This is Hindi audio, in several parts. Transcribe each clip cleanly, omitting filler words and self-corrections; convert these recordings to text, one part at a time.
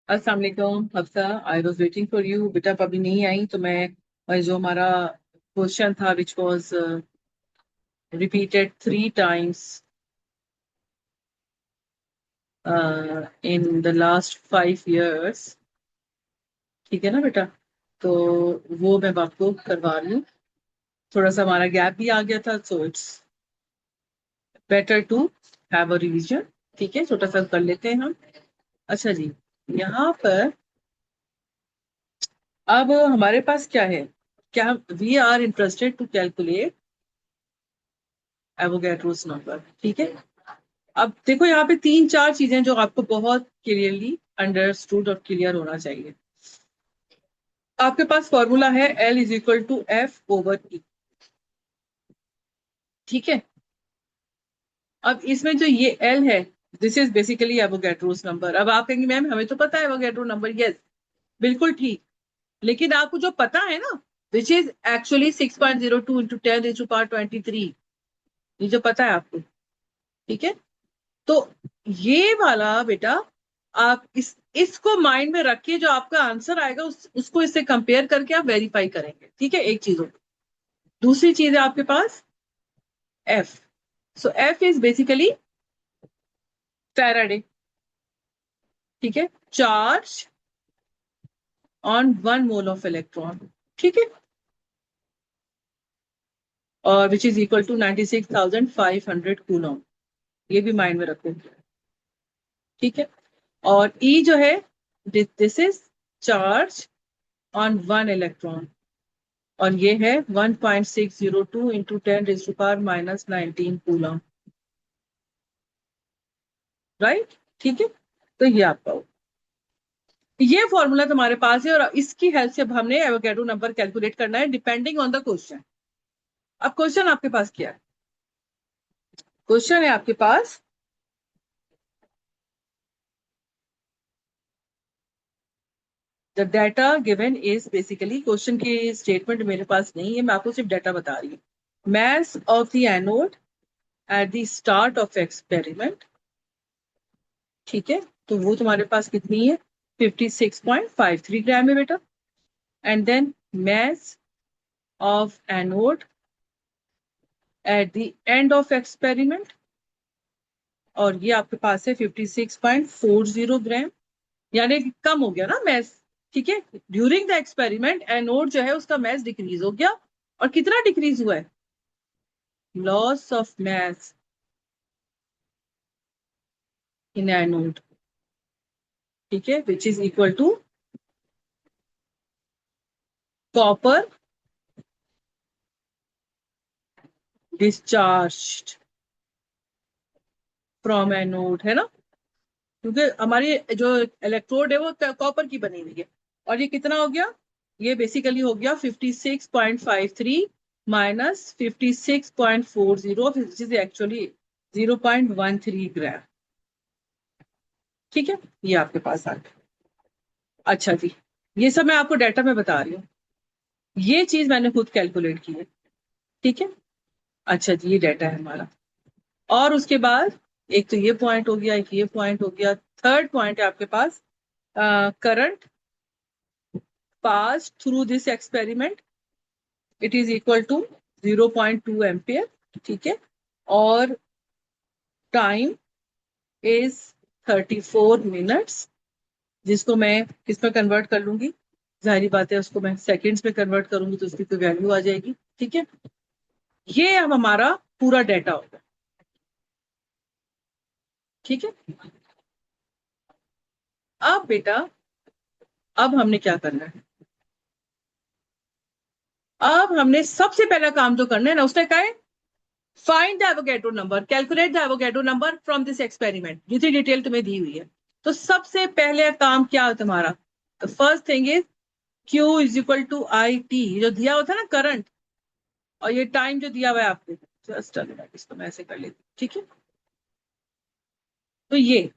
अस्सलाम वालेकुम Hafsa. I was waiting for you. बेटा आप अभी नहीं आई तो मैं जो हमारा क्वेश्चन था which was repeated 3 times in the last 5 years, ठीक है ना बेटा? तो वो मैं आपको करवा रही हूँ। थोड़ा सा हमारा गैप भी आ गया था, so it's better to have a revision. ठीक है, छोटा सा कर लेते हैं हम। अच्छा जी, यहाँ पर अब हमारे पास क्या है? क्या we are interested to calculate Avogadro's number. ठीक है, अब देखो यहाँ पे 3 4 चीजें जो आपको बहुत क्लियरली अंडरस्टूड और क्लियर होना चाहिए। आपके पास फॉर्मूला है L = F/E। ठीक है, अब इसमें जो ये L है, this is basically Avogadro's number. अब आप कहेंगे मैम हमें तो पता है एवोगैड्रो नंबर। यस, बिल्कुल ठीक। लेकिन आपको जो पता है ना, विच इज एक्चुअली 6.02 × 10⁻23, ये जो पता है आपको, ठीक है? तो ये वाला बेटा, आप इसको माइंड में रखिए। जो आपका आंसर आएगा उसको इससे कंपेयर करके आप वेरीफाई करेंगे। ठीक है, एक चीज हो। दूसरी चीज है आपके पास F. So F is basically Faraday. ठीक है, charge on 1 mole of electron. ठीक है, और which is equal to 96,500 coulomb. ये भी माइंड में रखो। ठीक है, और ई जो है, this is charge on 1 electron, और ये है 1.602 इंटू 10⁻⁻19 कूलम। राइट, ठीक है। तो ये आपका हो। ये फॉर्मूला तुम्हारे पास है, और इसकी हेल्प से अब हमने एवोगैड्रो नंबर कैलकुलेट करना है डिपेंडिंग ऑन द क्वेश्चन। अब क्वेश्चन आपके पास क्या है? क्वेश्चन है आपके पास the data given is, basically question की स्टेटमेंट मेरे पास नहीं है, मैं आपको सिर्फ डाटा बता रही हूँ। Mass of the anode at the start of experiment. ठीक है, तो वो तुम्हारे पास कितनी है? 56.53 ग्राम है बेटा। And then mass of anode at the end of experiment, और ये आपके पास है 56.40 ग्राम, यानी कि कम हो गया ना मैस। ठीक है, ड्यूरिंग द एक्सपेरिमेंट एनोड जो है उसका मैस डिक्रीज हो गया। और कितना डिक्रीज हुआ है? Loss of mass in anode. ठीक है, which is equal to copper discharge from anode, है ना? क्योंकि हमारी जो इलेक्ट्रोड है वो कॉपर की बनी हुई है। और ये कितना हो गया? ये बेसिकली हो गया 56.53 माइनस 56.40, विच इज एक्चुअली 0.13 ग्राम। ठीक है, ये आपके पास आ गया। अच्छा जी, ये सब मैं आपको डाटा में बता रही हूँ। ये चीज मैंने खुद कैलकुलेट की है। ठीक है, अच्छा जी, ये डाटा है हमारा। और उसके बाद एक तो ये पॉइंट हो गया, एक ये पॉइंट हो गया। थर्ड पॉइंट है आपके पास current passed through this experiment, it is equal to 0.2 ampere. ठीक है, और टाइम इज 34 मिनट्स, जिसको मैं किस में कन्वर्ट कर लूंगी? जाहिर बात है उसको मैं सेकंड्स में कन्वर्ट करूंगी तो उसकी तो वैल्यू आ जाएगी। ठीक है, ये अब हमारा पूरा डाटा होगा। ठीक है, अब बेटा, अब हमने क्या करना है? अब हमने सबसे पहला काम जो करना है ना, उसने कहा है find the Avogadro number, calculate the Avogadro number from this experiment, जितनी डिटेल तुम्हें दी हुई है। तो सबसे पहले काम क्या है तुम्हारा? First thing is Q is equal to I t, जो दिया होता है ना करंट, और ये टाइम जो दिया हुआ है आपको। जस्ट इसको मैं ऐसे कर लेती हूँ। ठीक है, तो ये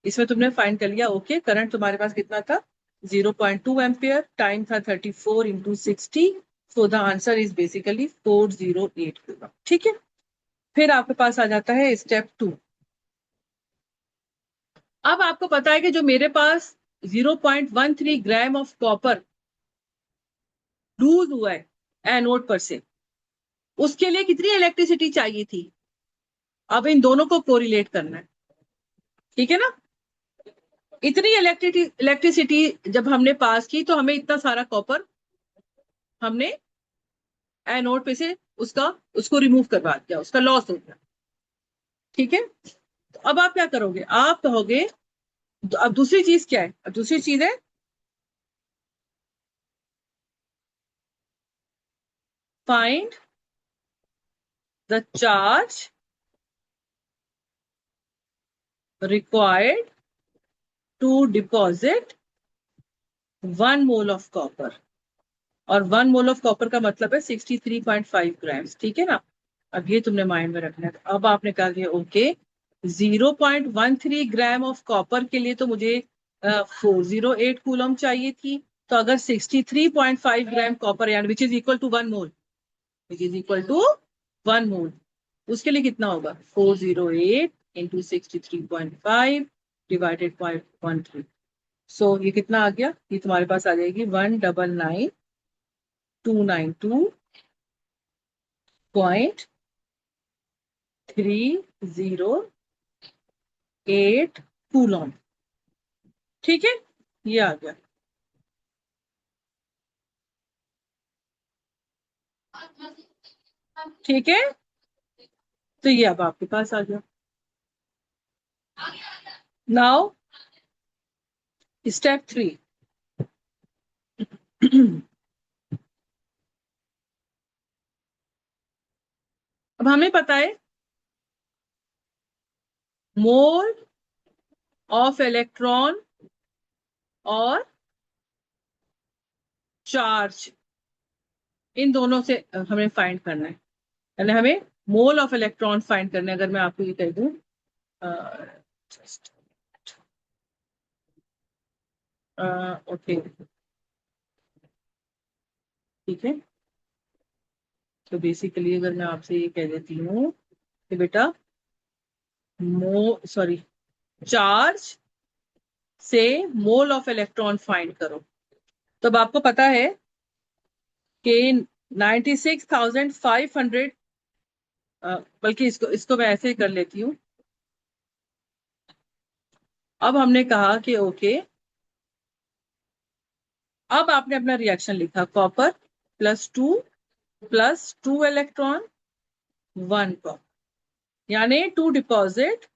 इसमें तुमने फाइंड कर लिया। ओके, करंट तुम्हारे पास कितना था? 0.2 एम्पियर, टाइम था 34 × 60। So the answer is basically 408 coulomb. ठीक है, फिर आपके पास आ जाता है स्टेप 2। अब आपको पता है कि जो मेरे पास 0.13 ग्राम ऑफ कॉपर लूज हुआ है एनोड पर से, उसके लिए कितनी इलेक्ट्रिसिटी चाहिए थी? अब इन दोनों को कोरिलेट करना है, ठीक है ना। इतनी इलेक्ट्रिसिटी जब हमने पास की तो हमें इतना सारा कॉपर हमने एनोड पे से उसको रिमूव करवा दिया, उसका लॉस हो गया, ठीक है। तो अब आप क्या करोगे? आप कहोगे, अब दूसरी चीज क्या है? अब दूसरी चीज है find the charge required to deposit 1 mole of copper. और 1 मोल ऑफ कॉपर का मतलब है 63.5 ग्राम्स, ठीक है ना। अब ये तुमने माइंड में रखना है। तो अब आपने कहा कि ओके, 0.13 ग्राम ऑफ कॉपर के लिए तो मुझे 408 कूलम चाहिए थी। तो अगर 63.5 ग्राम कॉपर यानी which is equal to 1 mole, which is equal to 1 mole, उसके लिए कितना होगा? 408 इंटू 63.5 डिवाइडेड बाई 13। सो ये कितना आ गया? ये तुम्हारे पास आ जाएगी 199.292.308 कूलम, ठीक है। ये आ गया, ठीक है। तो ये अब आपके पास आ गया। Now step 3। अब हमें पता है मोल ऑफ इलेक्ट्रॉन और चार्ज, इन दोनों से हमें फाइंड करना है, यानी हमें मोल ऑफ इलेक्ट्रॉन फाइंड करना है। अगर मैं आपको ये कह दूं, ओके, ठीक है। तो बेसिकली अगर मैं आपसे ये कह देती हूँ कि बेटा सॉरी, चार्ज से मोल ऑफ इलेक्ट्रॉन फाइंड करो, तो अब आपको पता है कि 96,500, बल्कि इसको इसको मैं ऐसे ही कर लेती हूँ। अब हमने कहा कि ओके, अब आपने अपना रिएक्शन लिखा, कॉपर +2 इलेक्ट्रॉन 1 कॉपर, यानी to deposit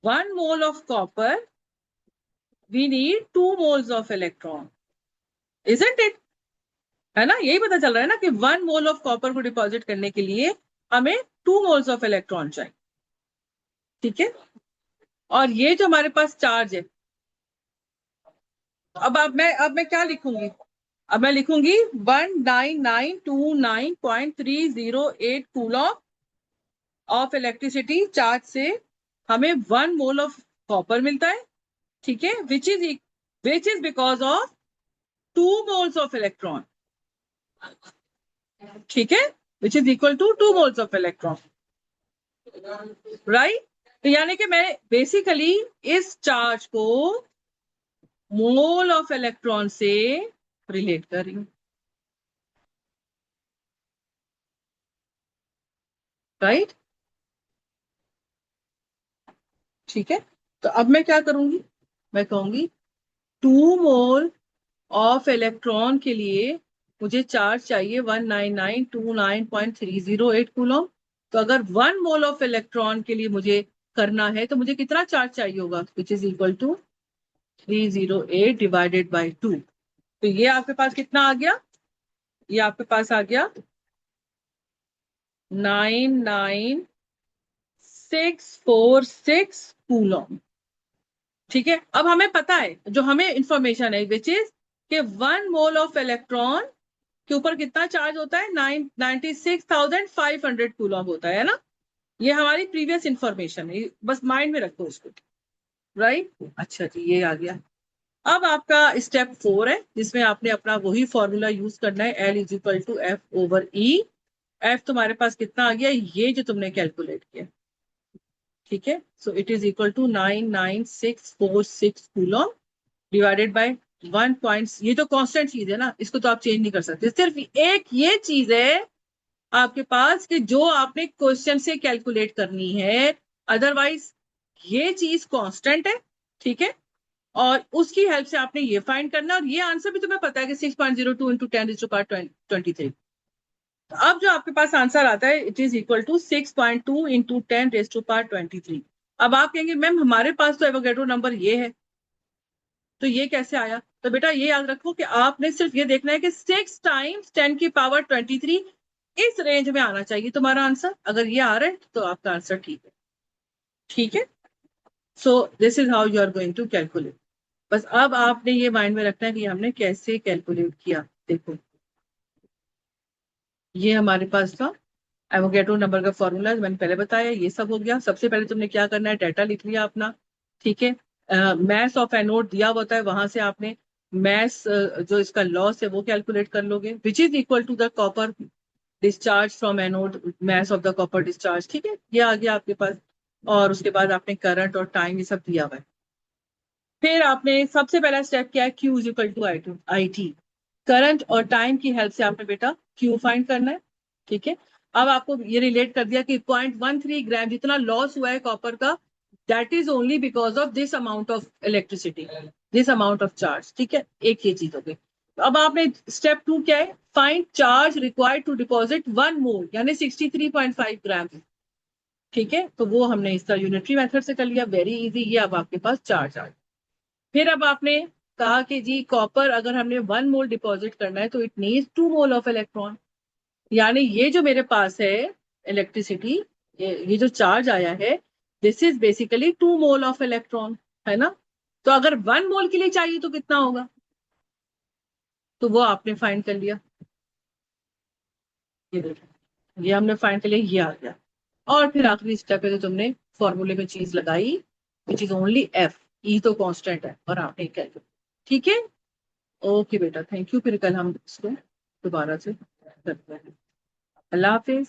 1 mole of copper we need 2 moles of electron, isn't it? है ना, यही पता चल रहा है ना कि 1 मोल ऑफ कॉपर को डिपॉजिट करने के लिए हमें 2 मोल्स ऑफ इलेक्ट्रॉन चाहिए, ठीक है। और ये जो हमारे पास चार्ज है, अब मैं क्या लिखूंगी? अब मैं लिखूंगी 19929.308 कूलम ऑफ इलेक्ट्रिसिटी चार्ज से हमें 1 मोल ऑफ कॉपर मिलता है, ठीक है, which is because of 2 moles of electron, ठीक है, which is equal to 2 moles of electron, right. तो यानी कि मैं बेसिकली इस चार्ज को मोल ऑफ इलेक्ट्रॉन से रिलेट कर रही हूँ, राइट, ठीक है। तो अब मैं क्या करूंगी? मैं कहूंगी 2 मोल ऑफ इलेक्ट्रॉन के लिए मुझे चार्ज चाहिए 19929.308 कूलम। तो अगर 1 मोल ऑफ इलेक्ट्रॉन के लिए मुझे करना है तो मुझे कितना चार्ज चाहिए होगा? Which is equal to 308 divided by 2। तो ये आपके पास कितना आ गया? ये आपके पास आ गया 99646 कूलम, ठीक है। अब हमें पता है, जो हमें इंफॉर्मेशन है विच इज कि 1 मोल ऑफ इलेक्ट्रॉन के ऊपर कितना चार्ज होता है? 96,500 कूलम होता है ना। ये हमारी प्रीवियस इंफॉर्मेशन है, बस माइंड में रखो उसको, राइट। अच्छा जी, ये आ गया। अब आपका स्टेप 4 है, जिसमें आपने अपना वही फॉर्मूला यूज करना है, L is equal to F/E। F तुम्हारे पास कितना आ गया? ये जो तुमने कैलकुलेट किया, ठीक है, so it is equal to 99646 coulomb divided by 1 point. ये तो कांस्टेंट चीज है ना, इसको तो आप चेंज नहीं कर सकते। सिर्फ एक ये चीज है आपके पास कि जो आपने क्वेश्चन से कैलकुलेट करनी है, अदरवाइज ये चीज कांस्टेंट है। ठीक है, और उसकी हेल्प से आपने ये फाइंड करना, और ये आंसर भी तुम्हें पता है कि 6.02 इंटू 10⁻23। अब जो आपके पास आंसर आता है it is equal to 6.2 into 10⁻23। अब आप कहेंगे मैम हमारे पास तो एवोगैड्रो नंबर ये है, तो ये कैसे आया? तो बेटा ये याद रखो कि आपने सिर्फ ये देखना है कि 6 टाइम्स 10⁻23 इस रेंज में आना चाहिए तुम्हारा आंसर। अगर ये आ रहा है तो आपका आंसर ठीक है। ठीक है, so this is how you are going to calculate. बस अब आपने ये माइंड में रखना है कि हमने कैसे कैलकुलेट किया। देखो ये हमारे पास था एवोगैड्रो नंबर का फॉर्मूला, मैंने पहले बताया, ये सब हो गया। सबसे पहले तुमने क्या करना है, डाटा लिख लिया अपना। ठीक है, मैथ ऑफ एनोड दिया होता है, वहां से आपने मैथ जो इसका लॉस है वो कैलकुलेट कर लोगे, which is equal to the copper discharge from anode, mass of the copper discharge. ठीक है, ये आ गया आपके पास। और उसके बाद आपने करंट और टाइम ये सब दिया हुआ है। फिर आपने सबसे पहला स्टेप किया है Q is equal to I t. Current और टाइम की हेल्प से आपने बेटा क्यू फाइंड करना है। ठीक है, अब आपको ये रिलेट कर दिया कि 0.13 ग्राम जितना लॉस हुआ है कॉपर का, that is only because of this amount of electricity, this amount of charge. ठीक है, एक ये चीज हो गई। तो अब आपने स्टेप 2 क्या है, find charge required to deposit 1 mole यानी 63.5 ग्राम। ठीक है, तो वो हमने इसका यूनिटरी मेथड से कर लिया, वेरी इजी। ये अब आपके पास चार्ज आ गया। फिर अब आपने कहा कि जी कॉपर अगर हमने 1 मोल डिपॉजिट करना है तो it needs 2 mole of electron, यानी ये जो मेरे पास है इलेक्ट्रिसिटी, ये जो चार्ज आया है, this is basically 2 mole of electron, है ना? तो अगर 1 मोल के लिए चाहिए तो कितना होगा, तो वो आपने फाइंड कर लिया। ये देखो ये हमने फाइंड कर लिया, ये आ गया। और फिर आखिरी स्टेप है जो तुमने फॉर्मूले में चीज लगाई, विच इज ओनली एफ। ई तो कांस्टेंट है और आपने कैलकुलेट। ठीक है, ओके बेटा, थैंक यू। फिर कल हम इसको दोबारा से करते हैं। अल्लाह हाफिज।